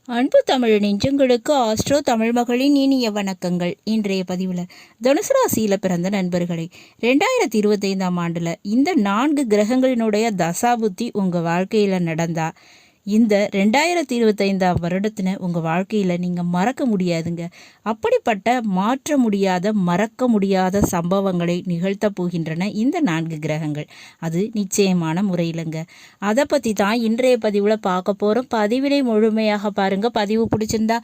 அன்பு தமிழ் நெஞ்சங்களுக்கு ஆஸ்ட்ரோ தமிழ் மகளின் இனிய வணக்கங்கள். இன்றைய பதிவில் தனுசு ராசியில் பிறந்த நண்பர்களே, 2025ஆம் ஆண்டில் இந்த 4 கிரகங்களினுடைய தசாபுத்தி உங்கள் வாழ்க்கையில் நடந்தா இந்த 2025ஆம் வருடத்தின உங்கள் வாழ்க்கையில் நீங்கள் மறக்க முடியாதுங்க. அப்படிப்பட்ட மாற்ற முடியாத மறக்க முடியாத சம்பவங்களை நிகழ்த்த போகின்றன இந்த 4 கிரகங்கள். அது நிச்சயமான முறையிலங்க. அதை பற்றி தான் இன்றைய பதிவில் பார்க்க போகிறோம். பதிவினை முழுமையாக பாருங்கள். பதிவு பிடிச்சிருந்தா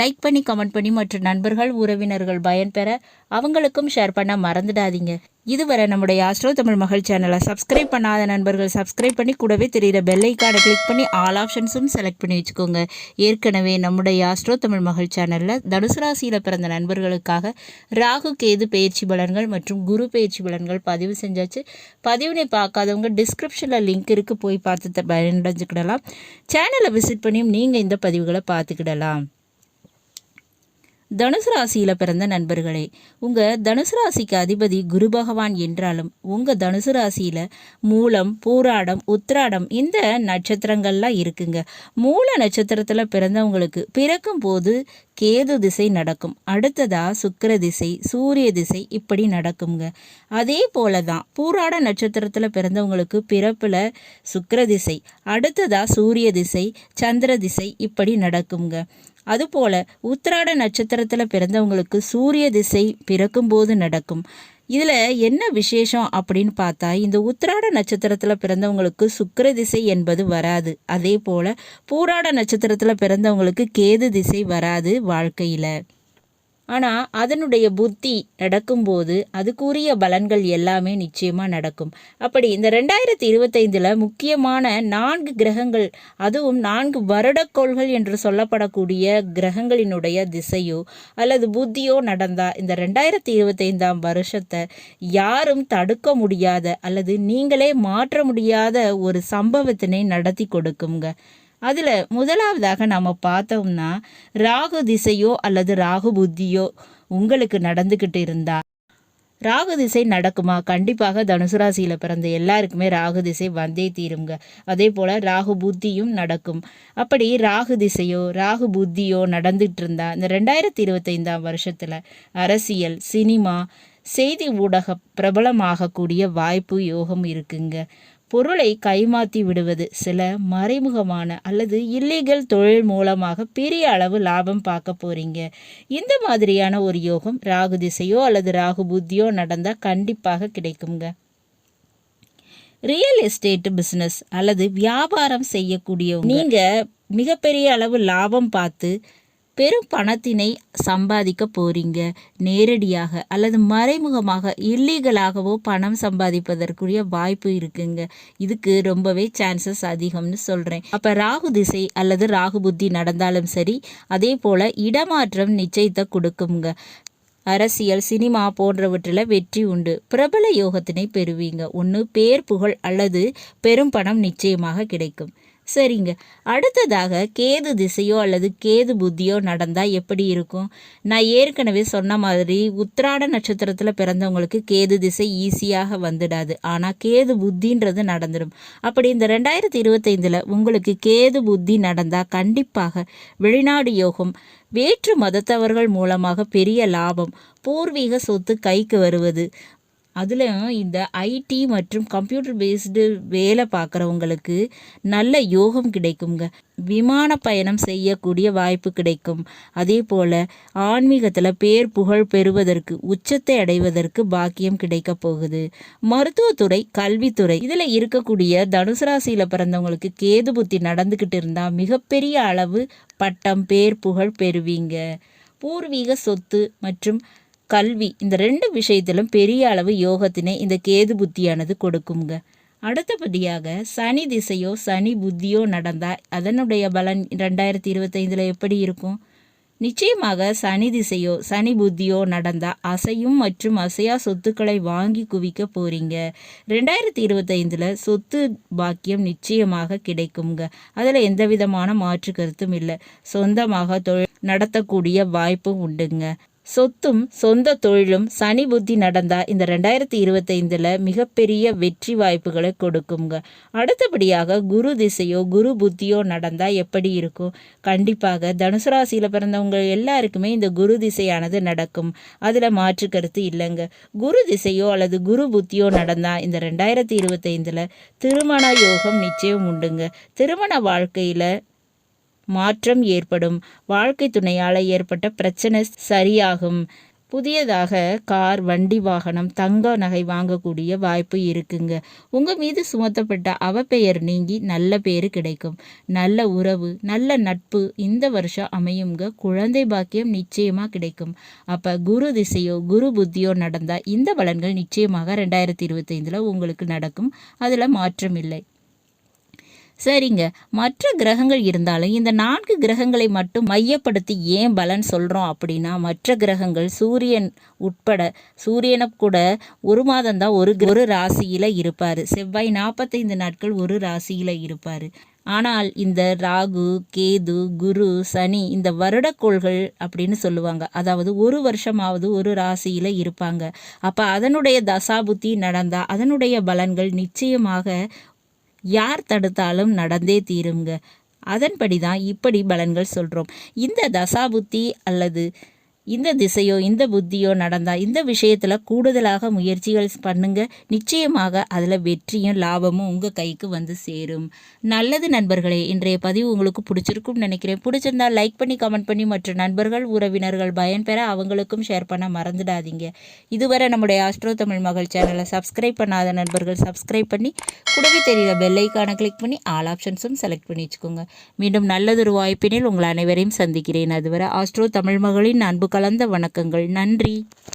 லைக் பண்ணி கமெண்ட் பண்ணி மற்ற நண்பர்கள் உறவினர்கள் பயன்பெற அவங்களுக்கும் ஷேர் பண்ண மறந்துடாதீங்க. இதுவரை நம்முடைய ஆஸ்ட்ரோ தமிழ் மகள் சேனலை சப்ஸ்கிரைப் பண்ணாத நண்பர்கள் சப்ஸ்கிரைப் பண்ணி கூடவே தெரிகிற பெல் ஐக்கானை கிளிக் பண்ணி ஆல் ஆப்ஷன்ஸும் செலக்ட் பண்ணி வச்சுக்கோங்க. ஏற்கனவே நம்முடைய ஆஸ்ட்ரோ தமிழ் மகள் சேனலில் தனுசு ராசியில் பிறந்த நண்பர்களுக்காக ராகு கேது பயிற்சி பலன்கள் மற்றும் குரு பயிற்சி பலன்கள் பதிவு செஞ்சாச்சு. பதிவினை பார்க்காதவங்க டிஸ்கிரிப்ஷனில் லிங்க் இருக்குது, போய் பார்த்து பயனடைஞ்சுக்கிடலாம். சேனலை விசிட் பண்ணியும் நீங்கள் இந்த பதிவுகளை பார்த்துக்கிடலாம். தனுசு ராசியில் பிறந்த நண்பர்களே, உங்கள் தனுசு ராசிக்கு அதிபதி குரு பகவான் என்றாலும் உங்கள் தனுசு ராசியில் மூலம், பூராடம், உத்திராடம் இந்த நட்சத்திரங்கள்லாம் இருக்குங்க. மூல நட்சத்திரத்தில் பிறந்தவங்களுக்கு பிறக்கும் போது கேது திசை நடக்கும். அடுத்ததா சுக்கிர திசை, சூரிய திசை இப்படி நடக்குங்க. அதே போல தான் பூராட நட்சத்திரத்தில் பிறந்தவங்களுக்கு பிறப்பில் சுக்கிர திசை, அடுத்ததா சூரிய திசை, சந்திர திசை இப்படி நடக்குங்க. அதுபோல் உத்திராட நட்சத்திரத்தில் பிறந்தவங்களுக்கு சூரிய திசை பிறக்கும்போது நடக்கும். இதில் என்ன விசேஷம் அப்படின்னு பார்த்தா, இந்த உத்திராட நட்சத்திரத்தில் பிறந்தவங்களுக்கு சுக்கிர திசை என்பது வராது. அதே போல் பூராட நட்சத்திரத்தில் பிறந்தவங்களுக்கு கேது திசை வராது வாழ்க்கையில். ஆனால் அதனுடைய புத்தி நடக்கும்போது அதுக்குரிய பலன்கள் எல்லாமே நிச்சயமாக நடக்கும். அப்படி இந்த 2025 முக்கியமான 4 கிரகங்கள், அதுவும் 4 வருடக்கோள்கள் என்று சொல்லப்படக்கூடிய கிரகங்களினுடைய திசையோ அல்லது புத்தியோ நடந்தால் இந்த 2025ஆம் வருஷத்தை யாரும் தடுக்க முடியாத அல்லது நீங்களே மாற்ற முடியாத ஒரு சம்பவத்தினை நடத்தி கொடுக்குங்க. அதில் முதலாவதாக நம்ம பார்த்தோம்னா, ராகு திசையோ அல்லது ராகு புத்தியோ உங்களுக்கு நடந்துக்கிட்டு இருந்தா, ராகு திசை நடக்குமா? கண்டிப்பாக தனுசு ராசியில் பிறந்த எல்லாருக்குமே ராகு திசை வந்தே தீருங்க. அதே போல் ராகு புத்தியும் நடக்கும். அப்படி ராகு திசையோ ராகு புத்தியோ நடந்துகிட்டு இருந்தா இந்த 2025ஆம் வருஷத்தில் அரசியல், சினிமா, செய்தி ஊடக பிரபலமாகக்கூடிய வாய்ப்பு யோகம் இருக்குங்க. பொருளை கைமாற்றி விடுவது, சில மறைமுகமான அல்லது இல்லீகல் தொழில் மூலமாக பெரிய அளவு லாபம் பார்க்க போறீங்க. இந்த மாதிரியான ஒரு யோகம் ராகு திசையோ அல்லது ராகு புத்தியோ நடந்தால் கண்டிப்பாக கிடைக்குங்க. ரியல் எஸ்டேட் பிஸ்னஸ் அல்லது வியாபாரம் செய்யக்கூடியவங்க நீங்கள் மிகப்பெரிய அளவு லாபம் பார்த்து பெரும் பணத்தினை சம்பாதிக்க போறீங்க. நேரடியாக அல்லது மறைமுகமாக இல்லீகலாகவோ பணம் சம்பாதிப்பதற்குரிய வாய்ப்பு இருக்குங்க. இதுக்கு ரொம்பவே சான்சஸ் அதிகம்னு சொல்கிறேன். அப்போ ராகு திசை அல்லது ராகு புத்தி நடந்தாலும் சரி, அதே போல் இடமாற்றம் நிச்சயத்தை கொடுக்குங்க. அரசியல், சினிமா போன்றவற்றில் வெற்றி உண்டு. பிரபல யோகத்தினை பெறுவீங்க. ஒன்று பேர் புகழ் அல்லது பெரும் பணம் நிச்சயமாக கிடைக்கும். சரிங்க, அடுத்ததாக கேது திசையோ அல்லது கேது புத்தியோ நடந்தால் எப்படி இருக்கும்? நான் ஏற்கனவே சொன்ன மாதிரி உத்திராட நட்சத்திரத்தில் பிறந்தவங்களுக்கு கேது திசை ஈஸியாக வந்துடாது. ஆனால் கேது புத்தின்றது நடந்துடும். அப்படி இந்த 2025 உங்களுக்கு கேது புத்தி நடந்தால் கண்டிப்பாக வெளிநாடு யோகம், வேற்று மதத்தவர்கள் மூலமாக பெரிய லாபம், பூர்வீக சொத்து கைக்கு வருவது, அதுலேயும் இந்த ஐடி மற்றும் கம்ப்யூட்டர் பேஸ்டு வேலை பார்க்குறவங்களுக்கு நல்ல யோகம் கிடைக்குங்க. விமான பயணம் செய்யக்கூடிய வாய்ப்பு கிடைக்கும். அதே போல் ஆன்மீகத்தில் பேர் புகழ் பெறுவதற்கு, உச்சத்தை அடைவதற்கு பாக்கியம் கிடைக்க போகுது. மருத்துவத்துறை, கல்வித்துறை இதில் இருக்கக்கூடிய தனுசு ராசியில் பிறந்தவங்களுக்கு கேது புத்தி நடந்துக்கிட்டு இருந்தால் மிகப்பெரிய அளவு பட்டம், பேர் புகழ் பெறுவீங்க. பூர்வீக சொத்து மற்றும் கல்வி இந்த 2 விஷயத்திலும் பெரிய அளவு யோகத்தினை இந்த கேது புத்தியானது கொடுக்குங்க. அடுத்தபடியாக சனி திசையோ சனி புத்தியோ நடந்தால் அதனுடைய பலன் 2025 எப்படி இருக்கும்? நிச்சயமாக சனி திசையோ சனி புத்தியோ நடந்தால் அசையும் மற்றும் அசையா சொத்துக்களை வாங்கி குவிக்க போறீங்க. 2025 சொத்து பாக்கியம் நிச்சயமாக கிடைக்குங்க. அதில் எந்த விதமான மாற்று கருத்தும் இல்லை. சொந்தமாக தொழில் நடத்தக்கூடிய வாய்ப்பும் உண்டுங்க. சொத்தும் சொந்த தொழிலும் சனி புத்தி நடந்தா இந்த 2025 மிகப்பெரிய வெற்றி வாய்ப்புகளை கொடுக்குங்க. அடுத்தபடியாக குரு திசையோ குரு புத்தியோ நடந்தா எப்படி இருக்கும்? கண்டிப்பாக தனுசு ராசியில் பிறந்தவங்க எல்லாருக்குமே இந்த குரு திசையானது நடக்கும். அதில் மாற்று கருத்து இல்லைங்க. குரு திசையோ அல்லது குரு புத்தியோ நடந்தா இந்த 2025 திருமண யோகம் நிச்சயம் உண்டுங்க. திருமண வாழ்க்கையில் மாற்றம் ஏற்படும். வாழ்க்கை துணையால் ஏற்பட்ட பிரச்சனை சரியாகும். புதியதாக கார், வண்டி, வாகனம், தங்க நகை வாங்கக்கூடிய வாய்ப்பு இருக்குங்க. உங்கள் மீது சுமத்தப்பட்ட அவப்பெயர் நீங்கி நல்ல பேர் கிடைக்கும். நல்ல உறவு, நல்ல நட்பு இந்த வருஷம் அமையுங்க. குழந்தை பாக்கியம் நிச்சயமாக கிடைக்கும். அப்போ குரு திசையோ குரு புத்தியோ நடந்தால் இந்த பலன்கள் நிச்சயமாக 2025 உங்களுக்கு நடக்கும். அதில் மாற்றம் இல்லை. சரிங்க, மற்ற கிரகங்கள் இருந்தாலும் இந்த 4 கிரகங்களை மட்டும் மையப்படுத்தி ஏன் பலன் சொல்கிறோம் அப்படின்னா, மற்ற கிரகங்கள் சூரியன் உட்பட சூரியனை கூட ஒரு மாதம்தான் ஒரு ராசியில் இருப்பார். செவ்வாய் 45 நாட்கள் ஒரு ராசியில் இருப்பார். ஆனால் இந்த ராகு, கேது, குரு, சனி இந்த வருடக்கோள்கள் அப்படின்னு சொல்லுவாங்க. அதாவது ஒரு வருஷமாவது ஒரு ராசியில் இருப்பாங்க. அப்போ அதனுடைய தசாபுத்தி நடந்தால் அதனுடைய பலன்கள் நிச்சயமாக யார் தடுத்தாலும் நடந்தே தீருங்க. அதன்படி தான் இப்படி பலன்கள் சொல்கிறோம். இந்த தசாபுத்தி அல்லது இந்த திசையோ இந்த புத்தியோ நடந்தால் இந்த விஷயத்தில் கூடுதலாக முயற்சிகள் பண்ணுங்க. நிச்சயமாக அதில் வெற்றியும் லாபமும் உங்கள் கைக்கு வந்து சேரும். நல்லது நண்பர்களே, இன்றைய பதிவு உங்களுக்கு பிடிச்சிருக்கும்னு நினைக்கிறேன். பிடிச்சிருந்தால் லைக் பண்ணி, கமெண்ட் பண்ணி மற்ற நண்பர்கள், உறவினர்கள் பயன்பெற அவங்களுக்கும் ஷேர் பண்ண மறந்துடாதீங்க. இதுவரை நம்முடைய ஆஸ்ட்ரோ தமிழ் மகள் சேனலை சப்ஸ்கிரைப் பண்ணாத நண்பர்கள் சப்ஸ்கிரைப் பண்ணி கூடவே தெரியுற பெல் ஐக்கானை கிளிக் பண்ணி ஆல் ஆப்ஷன்ஸும் செலக்ட் பண்ணி வச்சுக்கோங்க. மீண்டும் நல்லதொரு வாய்ப்பினில் உங்கள் அனைவரையும் சந்திக்கிறேன். அதுவரை ஆஸ்ட்ரோ தமிழ் மகளின் அன்பு கலந்த வணக்கங்கள். நன்றி.